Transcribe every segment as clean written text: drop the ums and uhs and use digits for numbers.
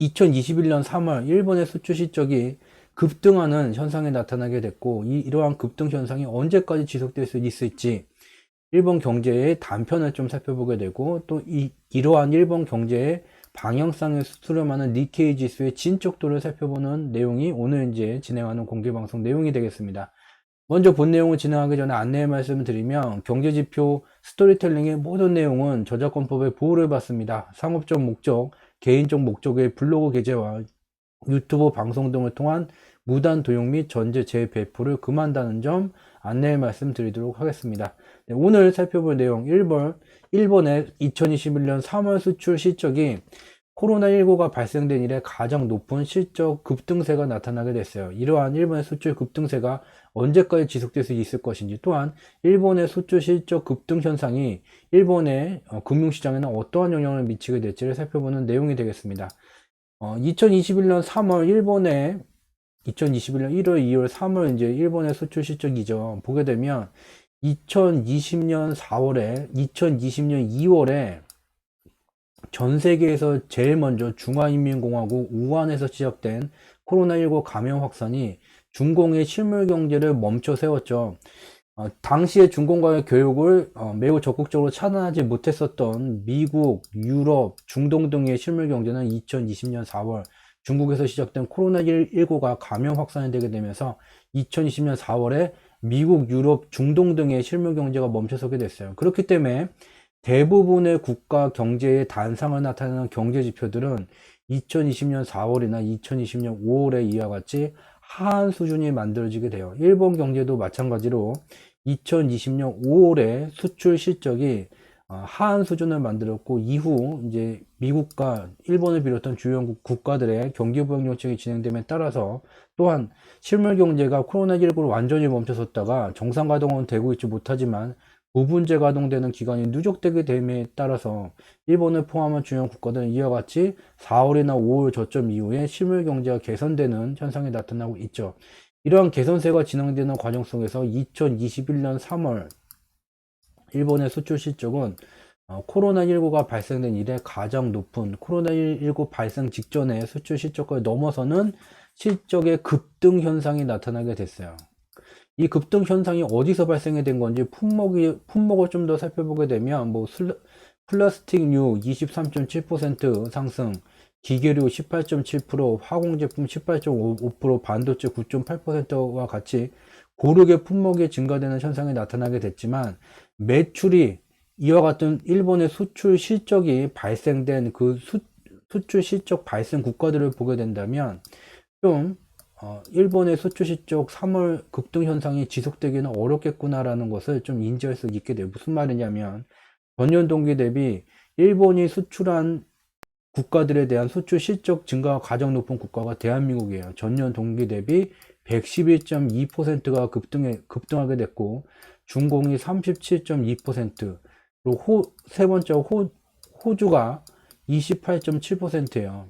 2021년 3월 일본의 수출 실적이 급등하는 현상이 나타나게 됐고, 이러한 급등 현상이 언제까지 지속될 수 있을지 일본 경제의 단편을 좀 살펴보게 되고, 또 이러한 일본 경제의 방향성을 수렴하는 니케이 지수의 진척도를 살펴보는 내용이 오늘 이제 진행하는 공개 방송 내용이 되겠습니다. 먼저 본 내용을 진행하기 전에 안내의 말씀을 드리면, 경제지표 스토리텔링의 모든 내용은 저작권법의 보호를 받습니다. 상업적 목적, 개인적 목적의 블로그 게재와 유튜브 방송 등을 통한 무단 도용 및 전제 재배포를 금한다는 점 안내의 말씀 드리도록 하겠습니다. 네, 오늘 살펴볼 내용, 일본의 2021년 3월 수출 실적이 코로나19가 발생된 이래 가장 높은 실적 급등세가 나타나게 됐어요. 이러한 일본의 수출 급등세가 언제까지 지속될 수 있을 것인지, 또한 일본의 수출 실적 급등 현상이 일본의 금융시장에는 어떠한 영향을 미치게 될지를 살펴보는 내용이 되겠습니다. 2021년 3월 2021년 1월, 2월, 3월 이제 일본의 수출 실적이죠. 보게 되면 2020년 4월에, 2020년 2월에 전 세계에서 제일 먼저 중화인민공화국 우한에서 시작된 코로나19 감염 확산이 중공의 실물 경제를 멈춰 세웠죠. 당시에 중공과의 교육을 매우 적극적으로 차단하지 못했었던 미국, 유럽, 중동 등의 실물 경제는 2020년 4월 중국에서 시작된 코로나19가 감염 확산이 되게 되면서 2020년 4월에 미국, 유럽, 중동 등의 실물 경제가 멈춰서게 됐어요. 그렇기 때문에 대부분의 국가 경제의 단상을 나타내는 경제 지표들은 2020년 4월이나 2020년 5월에 이와 같이 하한 수준이 만들어지게 돼요. 일본 경제도 마찬가지로 2020년 5월에 수출 실적이 하한 수준을 만들었고, 이후 이제 미국과 일본을 비롯한 주요 국가들의 경기부양 정책이 진행됨에 따라서 또한 실물 경제가 코로나19로 완전히 멈춰섰다가 정상 가동은 되고 있지 못하지만 부분 재가동되는 기간이 누적되게 됨에 따라서 일본을 포함한 주요 국가들은 이와 같이 4월이나 5월 저점 이후에 실물 경제가 개선되는 현상이 나타나고 있죠. 이러한 개선세가 진행되는 과정 속에서 2021년 3월 일본의 수출 실적은 코로나19가 발생된 이래 가장 높은, 코로나19 발생 직전의 수출 실적을 넘어서는 실적의 급등 현상이 나타나게 됐어요. 이 급등 현상이 어디서 발생이 된 건지 품목을 좀 더 살펴보게 되면, 플라스틱류 23.7% 상승, 기계류 18.7%, 화공제품 18.5%, 반도체 9.8%와 같이 고르게 품목이 증가되는 현상이 나타나게 됐지만, 매출이 이와 같은 일본의 수출 실적이 발생된 그 수출 실적 발생 국가들을 보게 된다면 좀 일본의 수출 실적 3월 급등 현상이 지속되기는 어렵겠구나라는 것을 좀 인지할 수 있게 돼요. 무슨 말이냐면, 전년 동기 대비 일본이 수출한 국가들에 대한 수출 실적 증가가 가장 높은 국가가 대한민국이에요. 전년 동기 대비 111.2%가 급등하게 됐고, 중공이 37.2%, 그리고 세 번째 호주가 28.7%예요.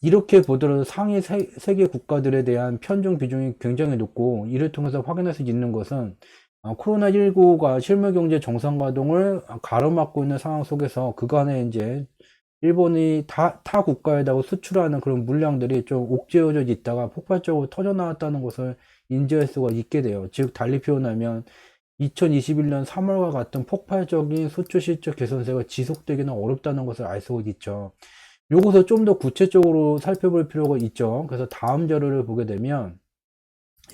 이렇게 보더라도 상위 세계 국가들에 대한 편중 비중이 굉장히 높고, 이를 통해서 확인할 수 있는 것은 코로나19가 실물 경제 정상 가동을 가로막고 있는 상황 속에서 그간에 이제 일본이 타 국가에다가 수출하는 그런 물량들이 좀 옥죄어져 있다가 폭발적으로 터져 나왔다는 것을 인지할 수가 있게 돼요. 즉, 달리 표현하면 2021년 3월과 같은 폭발적인 수출 실적 개선세가 지속되기는 어렵다는 것을 알 수가 있죠. 요것을 좀 더 구체적으로 살펴볼 필요가 있죠. 그래서 다음 자료를 보게 되면,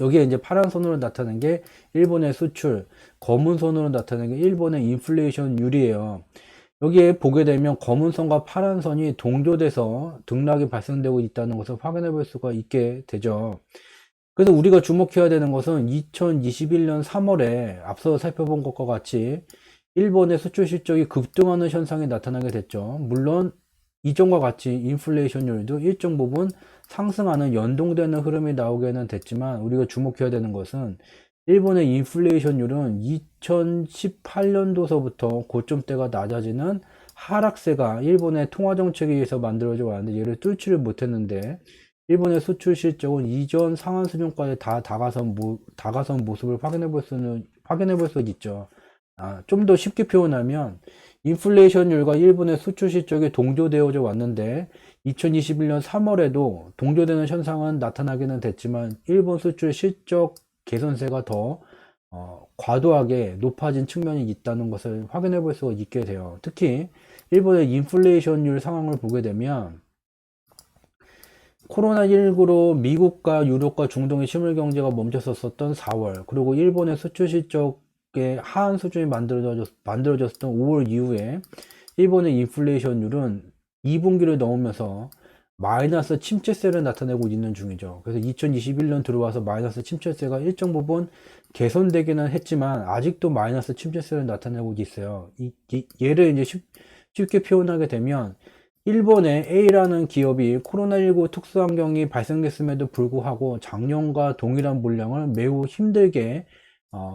여기에 이제 파란 선으로 나타낸 게 일본의 수출, 검은 선으로 나타낸 게 일본의 인플레이션율이에요. 여기에 보게 되면 검은 선과 파란 선이 동조돼서 등락이 발생되고 있다는 것을 확인해 볼 수가 있게 되죠. 그래서 우리가 주목해야 되는 것은 2021년 3월에 앞서 살펴본 것과 같이 일본의 수출 실적이 급등하는 현상이 나타나게 됐죠. 물론 이전과 같이 인플레이션율도 일정 부분 상승하는 연동되는 흐름이 나오게는 됐지만, 우리가 주목해야 되는 것은 일본의 인플레이션율은 2018년도서부터 고점대가 낮아지는 하락세가 일본의 통화정책에 의해서 만들어져 왔는데, 얘를 뚫지를 못했는데, 일본의 수출 실적은 이전 상한 수준까지 다 다가선 모습을 확인해 볼 수 있죠. 좀 더 쉽게 표현하면 인플레이션율과 일본의 수출 실적이 동조되어져 왔는데 2021년 3월에도 동조되는 현상은 나타나기는 됐지만 일본 수출 실적 개선세가 더 과도하게 높아진 측면이 있다는 것을 확인해 볼 수가 있게 돼요. 특히 일본의 인플레이션율 상황을 보게 되면 코로나19로 미국과 유럽과 중동의 실물 경제가 멈췄었던 4월, 그리고 일본의 수출 실적의 하한 수준이 만들어졌던 5월 이후에 일본의 인플레이션율은 2분기를 넘으면서 마이너스 침체세를 나타내고 있는 중이죠. 그래서 2021년 들어와서 마이너스 침체세가 일정 부분 개선되기는 했지만 아직도 마이너스 침체세를 나타내고 있어요. 얘를 이제 쉽게 표현하게 되면 일본의 A라는 기업이 코로나19 특수환경이 발생됐음에도 불구하고 작년과 동일한 물량을 매우 힘들게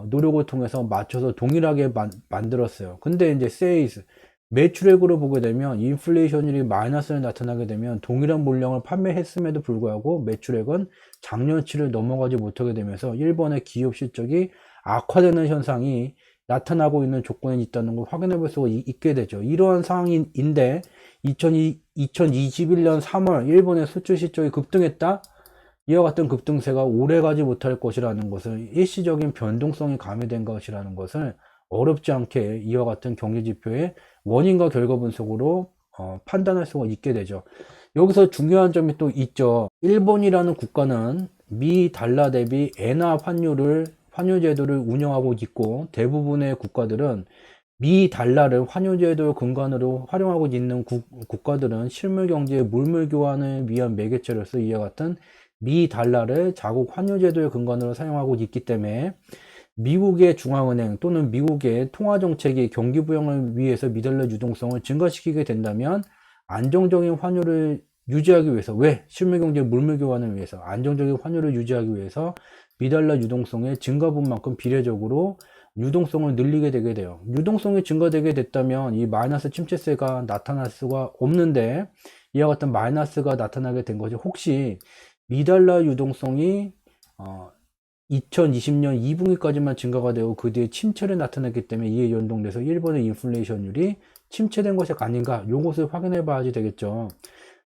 노력을 통해서 맞춰서 동일하게 만들었어요. 근데 이제 sales, 매출액으로 보게 되면 인플레이션율이 마이너스를 나타나게 되면 동일한 물량을 판매했음에도 불구하고 매출액은 작년치를 넘어가지 못하게 되면서 일본의 기업 실적이 악화되는 현상이 나타나고 있는 조건이 있다는 걸 확인해 볼 수가 있게 되죠. 이러한 상황인데 2021년 3월 일본의 수출 실적이 급등했다? 이와 같은 급등세가 오래가지 못할 것이라는 것을, 일시적인 변동성이 가미된 것이라는 것을 어렵지 않게 이와 같은 경제지표의 원인과 결과 분석으로 판단할 수가 있게 되죠. 여기서 중요한 점이 또 있죠. 일본이라는 국가는 미 달러 대비 엔화 환율 제도를 운영하고 있고, 대부분의 국가들은 미 달러를 환율 제도 근간으로 활용하고 있는 국가들은 실물 경제의 물물 교환을 위한 매개체로서 이와 같은 미 달러를 자국 환율 제도의 근간으로 사용하고 있기 때문에 미국의 중앙은행 또는 미국의 통화정책이 경기 부양을 위해서 미달러 유동성을 증가시키게 된다면 안정적인 환율을 유지하기 위해서, 왜? 실물경제 물물 교환을 위해서, 안정적인 환율을 유지하기 위해서 미달러 유동성의 증가분만큼 비례적으로 유동성을 늘리게 되게 돼요. 유동성이 증가되게 됐다면 이 마이너스 침체세가 나타날 수가 없는데, 이와 같은 마이너스가 나타나게 된 것이 혹시 미달러 유동성이 2020년 2분기까지만 증가가 되고 그 뒤에 침체를 나타냈기 때문에 이에 연동돼서 일본의 인플레이션율이 침체된 것이 아닌가, 요것을 확인해 봐야지 되겠죠.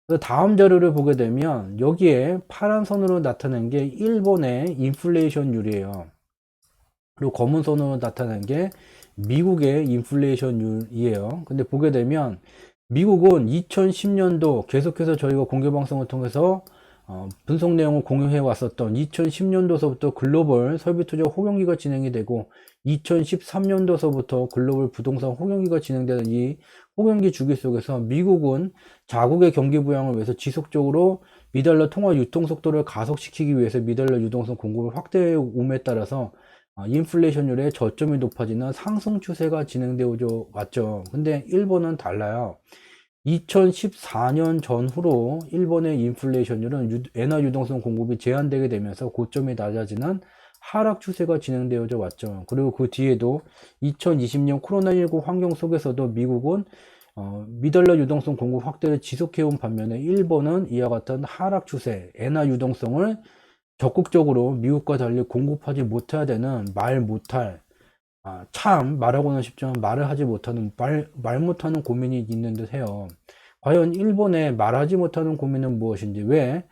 그래서 다음 자료를 보게 되면 여기에 파란 선으로 나타낸 게 일본의 인플레이션율이에요. 그리고 검은 선으로 나타낸 게 미국의 인플레이션율이에요. 근데 보게 되면 미국은 2010년도 계속해서 저희가 공개방송을 통해서 분석 내용을 공유해 왔었던 2010년도서부터 글로벌 설비투자 호경기가 진행이 되고 2013년도서부터 글로벌 부동산 호경기가 진행되는 이 호경기 주기 속에서 미국은 자국의 경기 부양을 위해서 지속적으로 미달러 통화 유통 속도를 가속시키기 위해서 미달러 유동성 공급을 확대해 옴에 따라서 인플레이션율의 저점이 높아지는 상승 추세가 진행되어 왔죠. 근데 일본은 달라요. 2014년 전후로 일본의 인플레이션율은 엔화 유동성 공급이 제한되게 되면서 고점이 낮아지는 하락 추세가 진행되어져 왔죠. 그리고 그 뒤에도 2020년 코로나19 환경 속에서도 미국은 미달러 유동성 공급 확대를 지속해온 반면에 일본은 이와 같은 하락 추세, 엔화 유동성을 적극적으로 미국과 달리 공급하지 못해야 되는 말 못할, 참 말하고는 쉽지만 말을 하지 못하는, 말 못하는 고민이 있는 듯 해요. 과연 일본의 말하지 못하는 고민은 무엇인지, 왜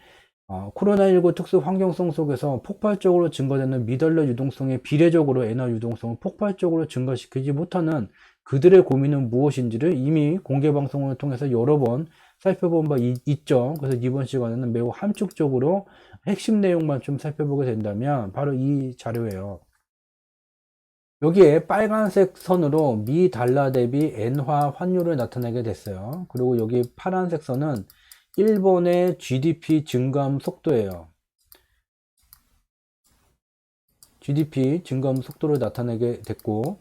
코로나19 특수 환경성 속에서 폭발적으로 증가되는 미달러 유동성에 비례적으로 엔화 유동성을 폭발적으로 증가시키지 못하는 그들의 고민은 무엇인지를 이미 공개 방송을 통해서 여러 번 살펴본 바 있죠. 그래서 이번 시간에는 매우 함축적으로 핵심 내용만 좀 살펴보게 된다면 바로 이 자료예요. 여기에 빨간색 선으로 미 달러 대비 엔화 환율을 나타내게 됐어요. 그리고 여기 파란색 선은 일본의 GDP 증감 속도예요. GDP 증감 속도를 나타내게 됐고,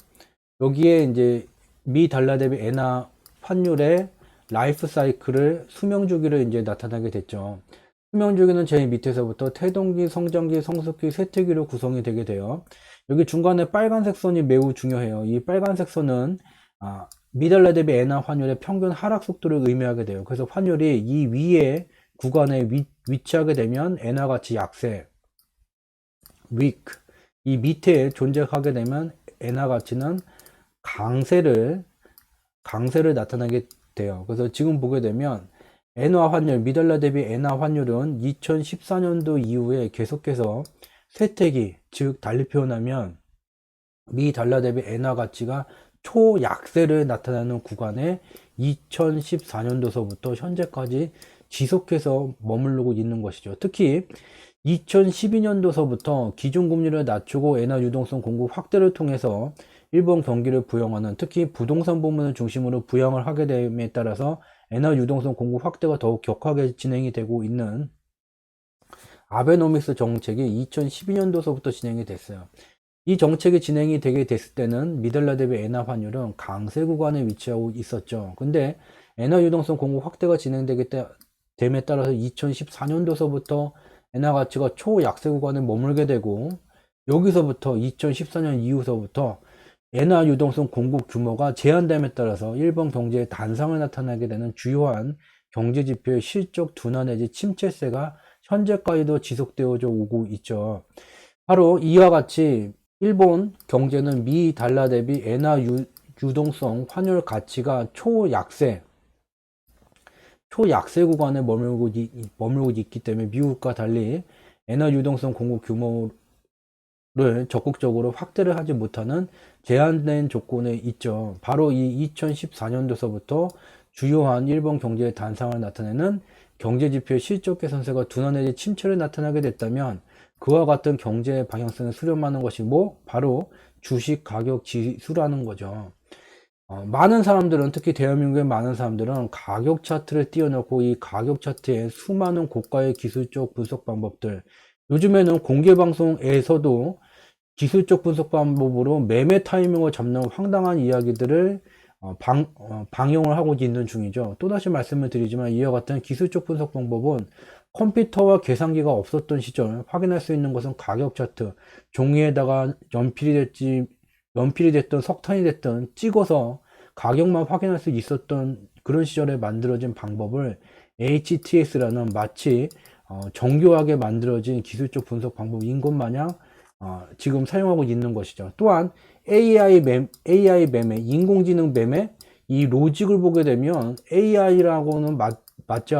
여기에 이제 미 달러 대비 엔화 환율의 라이프 사이클을, 수명 주기를 이제 나타나게 됐죠. 수명 주기는 제일 밑에서부터 태동기, 성장기, 성숙기, 쇠퇴기로 구성이 되게 돼요. 여기 중간에 빨간색 선이 매우 중요해요. 이 빨간색 선은 미달러 대비 엔화 환율의 평균 하락 속도를 의미하게 돼요. 그래서 환율이 이 위에 구간에 위치하게 되면 엔화 가치 약세, weak, 이 밑에 존재하게 되면 엔화 가치는 강세를 강세를 나타나게 돼요. 그래서 지금 보게 되면 엔화 환율, 미달러 대비 엔화 환율은 2014년도 이후에 계속해서 쇠퇴기, 즉 달리 표현하면 미 달러 대비 엔화 가치가 초약세를 나타내는 구간에 2014년도서부터 현재까지 지속해서 머무르고 있는 것이죠. 특히 2012년도서부터 기준금리를 낮추고 엔화 유동성 공급 확대를 통해서 일본 경기를 부양하는, 특히 부동산 부문을 중심으로 부양을 하게 됨에 따라서 엔화 유동성 공급 확대가 더욱 격하게 진행이 되고 있는 아베노믹스 정책이 2012년도서부터 진행이 됐어요. 이 정책이 진행이 되게 됐을 때는 미달러 대비 엔화 환율은 강세 구간에 위치하고 있었죠. 근데 엔화 유동성 공급 확대가 진행되게 됨에 따라서 2014년도서부터 엔화 가치가 초약세 구간에 머물게 되고, 여기서부터 2014년 이후서부터 엔화 유동성 공급 규모가 제한됨에 따라서 일본 경제의 단상을 나타나게 되는 주요한 경제 지표의 실적 둔화 내지 침체세가 현재까지도 지속되어져 오고 있죠. 바로 이와 같이 일본 경제는 미 달러 대비 엔화 유동성 환율 가치가 초약세 구간에 머물고 있기 때문에 미국과 달리 엔화 유동성 공급 규모를 적극적으로 확대를 하지 못하는 제한된 조건에 있죠. 바로 이 2014년도서부터 주요한 일본 경제의 단상을 나타내는 경제지표의 실적 개선세가 둔화 내지 침체를 나타나게 됐다면 그와 같은 경제의 방향성을 수렴하는 것이 바로 주식 가격 지수라는 거죠. 많은 사람들은, 특히 대한민국의 많은 사람들은 가격 차트를 띄워놓고 이 가격 차트에 수많은 고가의 기술적 분석 방법들, 요즘에는 공개 방송에서도 기술적 분석 방법으로 매매 타이밍을 잡는 황당한 이야기들을 방영을 하고 있는 중이죠. 또다시 말씀을 드리지만 이와 같은 기술적 분석 방법은 컴퓨터와 계산기가 없었던 시절 확인할 수 있는 것은 가격 차트, 종이에다가 연필이 됐든 석탄이 됐든 찍어서 가격만 확인할 수 있었던 그런 시절에 만들어진 방법을 HTS라는 마치 정교하게 만들어진 기술적 분석 방법인 것 마냥 지금 사용하고 있는 것이죠. 또한 AI 매매, 인공지능 매매, 이 로직을 보게 되면 AI라고는 맞지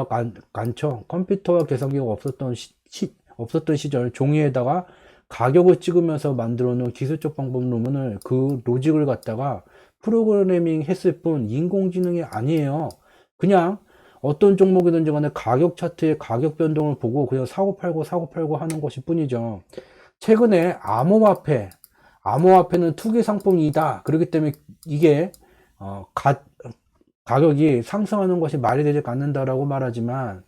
않죠. 컴퓨터와 계산기가 없었던 시절 종이에다가 가격을 찍으면서 만들어 놓은 기술적 방법 논문을, 그 로직을 갖다가 프로그래밍 했을 뿐 인공지능이 아니에요. 그냥 어떤 종목이든지 간에 가격 차트의 가격 변동을 보고 그냥 사고 팔고 하는 것일 뿐이죠. 최근에 암호화폐는 투기 상품이다. 그렇기 때문에 이게 가격이 상승하는 것이 말이 되지 않는다라고 말하지만,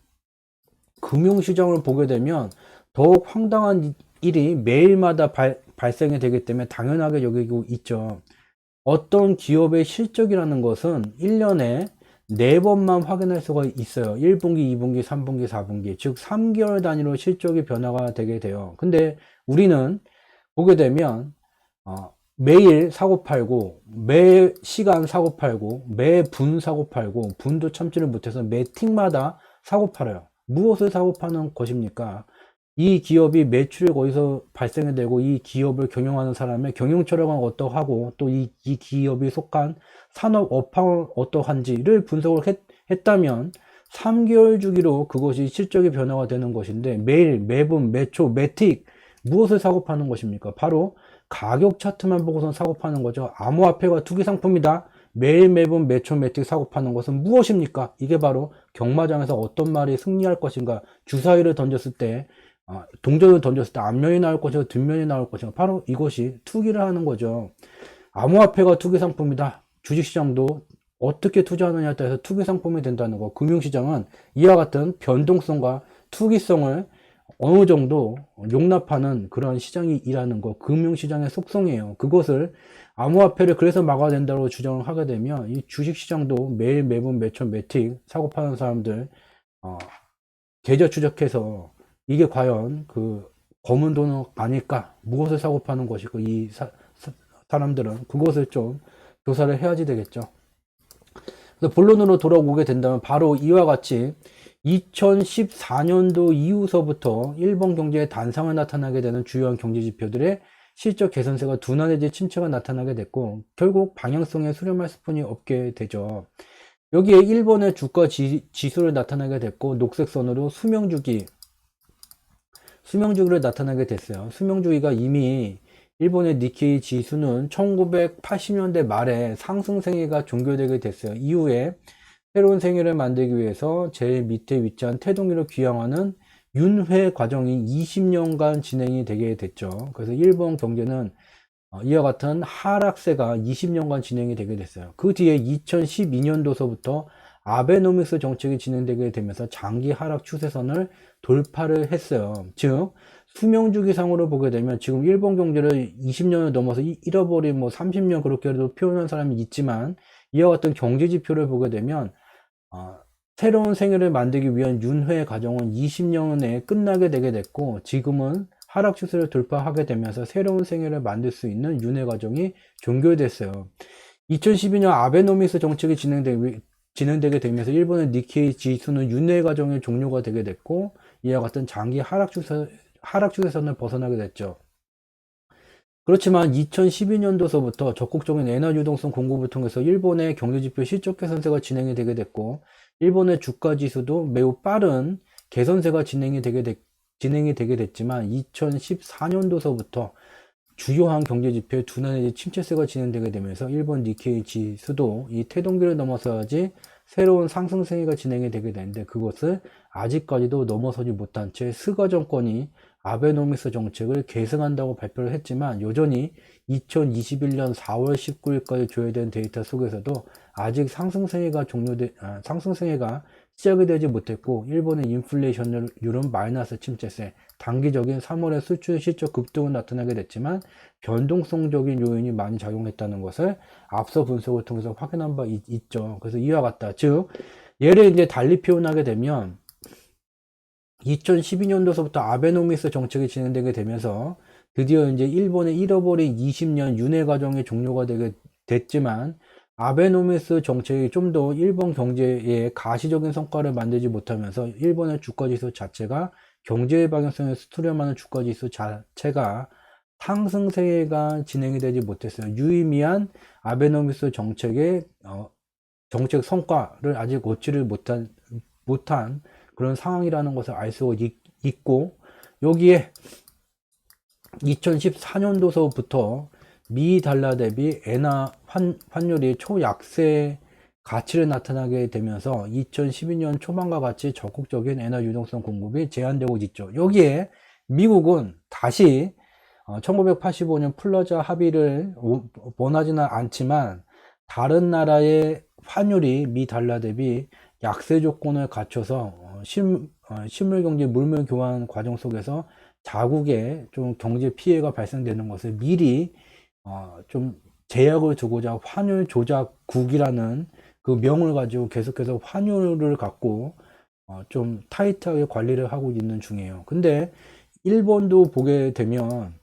금융시장을 보게 되면 더욱 황당한 일이 매일마다 발생이 되기 때문에 당연하게 여기고 있죠. 어떤 기업의 실적이라는 것은 1년에 4번만 확인할 수가 있어요. 1분기, 2분기, 3분기, 4분기. 즉 3개월 단위로 실적이 변화가 되게 돼요. 근데 우리는 보게 되면 매일 사고팔고, 매 시간 사고팔고, 매 분 사고팔고, 분도 참지를 못해서 매 틱마다 사고팔아요. 무엇을 사고파는 것입니까? 이 기업이 매출이 어디서 발생이 되고, 이 기업을 경영하는 사람의 경영 철학은 어떠하고, 또 이 기업이 속한 산업 업황은 어떠한지를 분석을 했다면 3개월 주기로 그것이 실적의 변화가 되는 것인데, 매일, 매분, 매초, 매틱 무엇을 사고 파는 것입니까? 바로 가격 차트만 보고선 사고 파는 거죠. 암호화폐가 투기 상품이다. 매일, 매분, 매초, 매틱 사고 파는 것은 무엇입니까? 이게 바로 경마장에서 어떤 말이 승리할 것인가, 주사위를 던졌을 때, 동전을 던졌을 때 앞면이 나올 것인가 뒷면이 나올 것인가, 바로 이것이 투기를 하는 거죠. 암호화폐가 투기 상품이다. 주식시장도 어떻게 투자하느냐에 따라서 투기 상품이 된다는 거. 금융시장은 이와 같은 변동성과 투기성을 어느 정도 용납하는 그런 시장이라는 거, 금융시장의 속성이에요. 그것을, 암호화폐를 그래서 막아야 된다고 주장을 하게 되면 이 주식시장도 매일, 매분, 매초, 매틱 사고 파는 사람들 계좌 추적해서 이게 과연 그 검은 돈은 아닐까, 무엇을 사고 파는 것이고, 이 사람들은 그것을 좀 조사를 해야지 되겠죠. 그래서 본론으로 돌아오게 된다면 바로 이와 같이 2014년도 이후서부터 일본 경제의 단상을 나타나게 되는 주요한 경제 지표들의 실적 개선세가 둔화 내지 침체가 나타나게 됐고 결국 방향성에 수렴할 수뿐이 없게 되죠. 여기에 일본의 주가 지수를 나타나게 됐고 녹색 선으로 수명주기를 나타나게 됐어요. 수명주기가 이미 일본의 니케이 지수는 1980년대 말에 상승생애가 종료되게 됐어요. 이후에 새로운 생애를 만들기 위해서 제일 밑에 위치한 태동기를 귀향하는 윤회 과정이 20년간 진행이 되게 됐죠. 그래서 일본 경제는 이와 같은 하락세가 20년간 진행이 되게 됐어요. 그 뒤에 2012년도서부터 아베노믹스 정책이 진행되게 되면서 장기 하락 추세선을 돌파를 했어요. 즉 수명주기상으로 보게 되면 지금 일본 경제를 20년을 넘어서 잃어버린 뭐 30년 그렇게도 표현한 사람이 있지만 이와 같은 경제 지표를 보게 되면 새로운 생애를 만들기 위한 윤회 과정은 20년에 끝나게 되게 됐고 지금은 하락 추세를 돌파하게 되면서 새로운 생애를 만들 수 있는 윤회 과정이 종결됐어요. 2012년 아베노믹스 정책이 진행되게 되면서 일본의 니케이 지수는 윤회 과정의 종료가 되게 됐고 이와 같은 장기 하락 추세선을 벗어나게 됐죠. 그렇지만 2012년도서부터 적극적인 에너지 유동성 공급을 통해서 일본의 경제지표 실적 개선세가 진행이 되게 됐고 일본의 주가 지수도 매우 빠른 개선세가 진행이 되게 됐지만 2014년도서부터 주요한 경제지표의 둔화 내지 침체세가 진행되게 되면서 일본 니케이 지수도 이 태동기를 넘어서야지 새로운 상승세가 진행이 되게 되는데 그것을 아직까지도 넘어서지 못한 채 스가 정권이 아베노믹스 정책을 계승한다고 발표를 했지만 여전히 2021년 4월 19일까지 조회된 데이터 속에서도 아직 상승세가 시작이 되지 못했고 일본의 인플레이션율은 마이너스 침체세, 단기적인 3월의 수출 실적 급등은 나타나게 됐지만 변동성적인 요인이 많이 작용했다는 것을 앞서 분석을 통해서 확인한 바 있죠. 그래서 이와 같다. 즉 얘를 이제 달리 표현하게 되면 2012년도서부터 아베노믹스 정책이 진행되게 되면서 드디어 이제 일본의 잃어버린 20년 윤회 과정이 종료가 되게 됐지만 아베노믹스 정책이 좀 더 일본 경제에 가시적인 성과를 만들지 못하면서 일본의 주가지수 자체가 경제의 방향성에 수렴하는 주가지수 자체가 상승세가 진행이 되지 못했어요. 유의미한 아베노믹스 정책의 정책 성과를 아직 얻지를 못한 그런 상황이라는 것을 알 수 있고 여기에 2014년도서부터 미 달러 대비 엔화 환율이 초약세 가치를 나타나게 되면서 2012년 초반과 같이 적극적인 엔화 유동성 공급이 제한되고 있죠. 여기에 미국은 다시 1985년 플러자 합의를 원하지는 않지만 다른 나라의 환율이 미 달러 대비 약세 조건을 갖춰서 실물경제 물물 교환 과정 속에서 자국에 좀 경제 피해가 발생되는 것을 미리 좀 제약을 두고자 환율 조작국이라는 그 명을 가지고 계속해서 환율을 갖고 좀 타이트하게 관리를 하고 있는 중이에요. 근데 일본도 보게 되면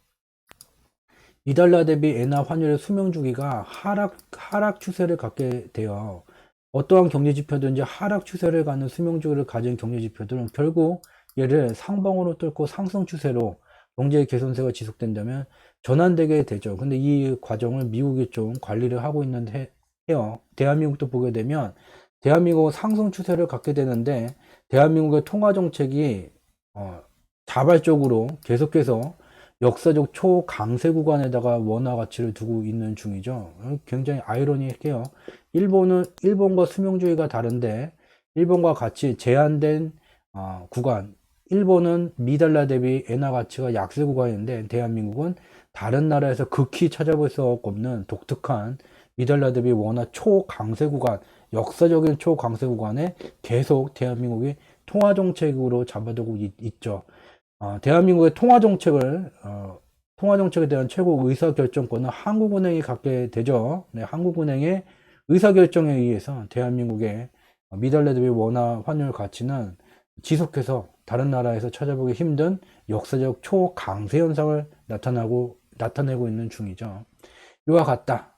이달러 대비 엔화 환율의 수명 주기가 하락 추세를 갖게 돼요. 어떠한 경제 지표든지 하락 추세를 갖는 수명 주기를 가진 경제 지표들은 결국 얘를 상방으로 뚫고 상승 추세로 경제 개선세가 지속된다면 전환되게 되죠. 근데 이 과정을 미국이 좀 관리를 하고 있는데 해요. 대한민국도 보게 되면 대한민국은 상승 추세를 갖게 되는데 대한민국의 통화 정책이 자발적으로 계속해서 역사적 초강세 구간에다가 원화 가치를 두고 있는 중이죠. 굉장히 아이러니해요. 일본과 수명주의가 다른데 일본과 같이 제한된 구간, 일본은 미달러 대비 엔화 가치가 약세 구간인데 대한민국은 다른 나라에서 극히 찾아볼 수 없는 독특한 미달러 대비 원화 초강세 구간, 역사적인 초강세 구간에 계속 대한민국이 통화 정책으로 잡아두고 있죠. 대한민국의 통화 정책에 대한 최고 의사결정권은 한국은행이 갖게 되죠. 네, 한국은행의 의사결정에 의해서 대한민국의 미달러 대비 원화 환율 가치는 지속해서 다른 나라에서 찾아보기 힘든 역사적 초강세 현상을 나타내고 있는 중이죠. 이와 같다.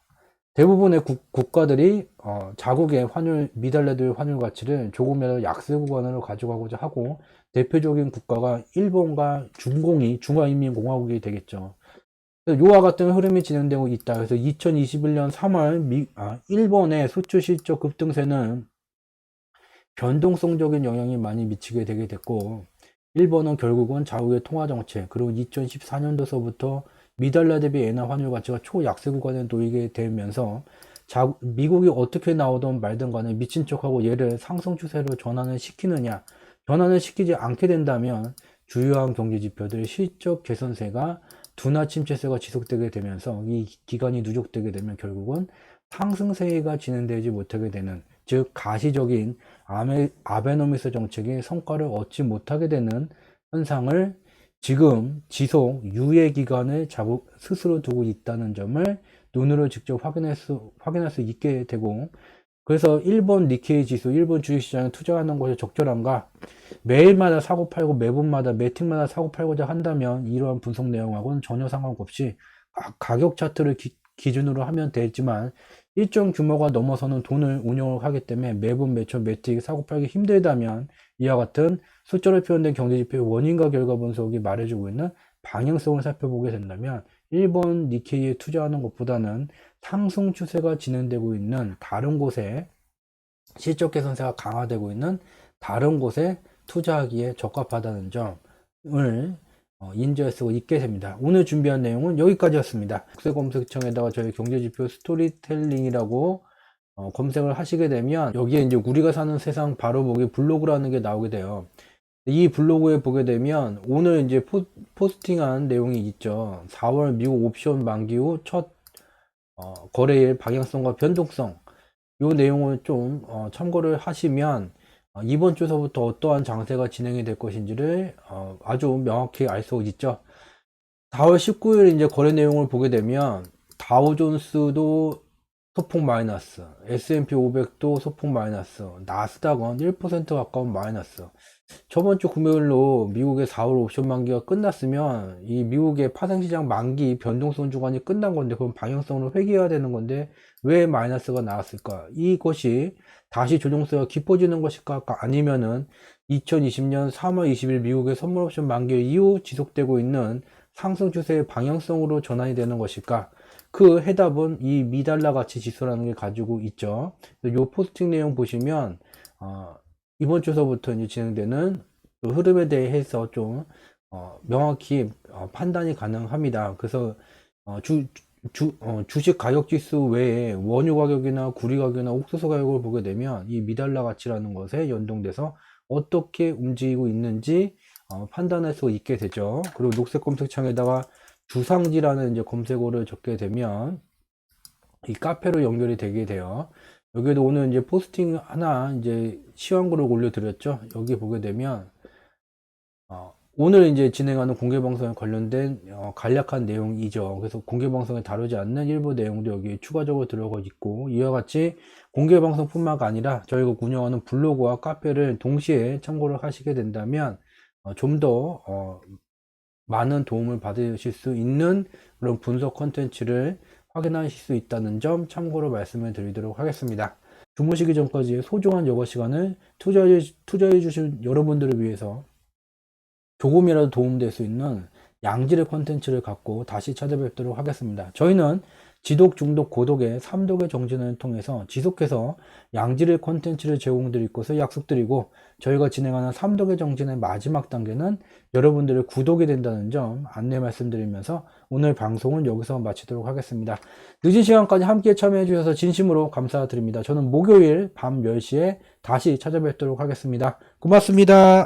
대부분의 국가들이 자국의 미달러 대비 환율 가치를 조금이라도 약세 구간으로 가져가고자 하고 대표적인 국가가 일본과 중화인민공화국이 되겠죠. 요와 같은 흐름이 진행되고 있다. 그래서 2021년 3월 일본의 수출 실적 급등세는 변동성적인 영향이 많이 미치게 되게 됐고, 일본은 결국은 좌우의 통화 정책, 그리고 2014년도서부터 미달러 대비 엔화 환율 가치가 초약세 구간에 놓이게 되면서 미국이 어떻게 나오든 말든 간에 미친 척하고 얘를 상승 추세로 전환을 시키느냐, 전환을 시키지 않게 된다면 주요한 경제 지표들 실적 개선세가 둔화 침체세가 지속되게 되면서 이 기간이 누적되게 되면 결국은 상승세가 진행되지 못하게 되는, 즉 가시적인 아베노미스 정책이 성과를 얻지 못하게 되는 현상을 지금 지속 유예 기간을 스스로 두고 있다는 점을 눈으로 직접 확인할 수 있게 되고, 그래서 일본 니케이 지수, 일본 주식시장에 투자하는 것이 적절한가? 매일마다 사고 팔고 매분마다 매틱마다 사고 팔고자 한다면 이러한 분석 내용하고는 전혀 상관없이 가격 차트를 기준으로 하면 되지만, 일정 규모가 넘어서는 돈을 운용을 하기 때문에 매분 매초 매틱 사고 팔기 힘들다면 이와 같은 숫자로 표현된 경제지표의 원인과 결과 분석이 말해주고 있는 방향성을 살펴보게 된다면 일본 니케이에 투자하는 것보다는 상승 추세가 진행되고 있는 다른 곳에, 실적 개선세가 강화되고 있는 다른 곳에 투자하기에 적합하다는 점을 인지할 수 있게 됩니다. 오늘 준비한 내용은 여기까지였습니다. 국세검색청에다가 저희 경제지표 스토리텔링이라고 검색을 하시게 되면 여기에 이제 우리가 사는 세상 바로 보기 블로그라는 게 나오게 돼요. 이 블로그에 보게 되면 오늘 이제 포스팅한 내용이 있죠. 4월 미국 옵션 만기 후 첫 거래일 방향성과 변동성, 이 내용을 좀 참고를 하시면 이번 주서부터 어떠한 장세가 진행이 될 것인지를 아주 명확히 알 수 있죠. 4월 19일 이제 거래 내용을 보게 되면 다우존스도 소폭 마이너스, S&P 500도 소폭 마이너스, 나스닥은 1% 가까운 마이너스. 저번 주 금요일로 미국의 4월 옵션 만기가 끝났으면 이 미국의 파생시장 만기 변동성 주간이 끝난 건데, 그럼 방향성을 회귀해야 되는 건데 왜 마이너스가 나왔을까? 이것이 다시 조정세가 깊어지는 것일까? 아니면은 2020년 3월 20일 미국의 선물 옵션 만기 이후 지속되고 있는 상승 추세의 방향성으로 전환이 되는 것일까? 그 해답은 이 미달러 가치 지수라는 게 가지고 있죠. 이 포스팅 내용 보시면 이번 주서부터 이제 진행되는 그 흐름에 대해서 좀 명확히 판단이 가능합니다. 그래서 주식 가격 지수 외에 원유 가격이나 구리 가격이나 옥수수 가격을 보게 되면 이 미달러 가치라는 것에 연동돼서 어떻게 움직이고 있는지 판단할 수 있게 되죠. 그리고 녹색 검색창에다가 주상지라는 이제 검색어를 적게 되면 이 카페로 연결이 되게 돼요. 여기에도 오늘 이제 포스팅 하나 이제 시황글을 올려드렸죠. 여기 보게 되면 오늘 이제 진행하는 공개방송에 관련된 간략한 내용이죠. 그래서 공개방송에 다루지 않는 일부 내용도 여기에 추가적으로 들어가 있고, 이와 같이 공개방송뿐만 아니라 저희가 운영하는 블로그와 카페를 동시에 참고를 하시게 된다면 좀 더 많은 도움을 받으실 수 있는 그런 분석 컨텐츠를 확인하실 수 있다는 점 참고로 말씀을 드리도록 하겠습니다. 주무시기 전까지 소중한 여가 시간을 투자해 주신 여러분들을 위해서 조금이라도 도움될 수 있는 양질의 컨텐츠를 갖고 다시 찾아뵙도록 하겠습니다. 저희는 지독, 중독, 고독의 3독의 정진을 통해서 지속해서 양질의 컨텐츠를 제공드릴 것을 약속드리고, 저희가 진행하는 3독의 정진의 마지막 단계는 여러분들의 구독이 된다는 점 안내 말씀드리면서 오늘 방송은 여기서 마치도록 하겠습니다. 늦은 시간까지 함께 참여해 주셔서 진심으로 감사드립니다. 저는 목요일 밤 10시에 다시 찾아뵙도록 하겠습니다. 고맙습니다.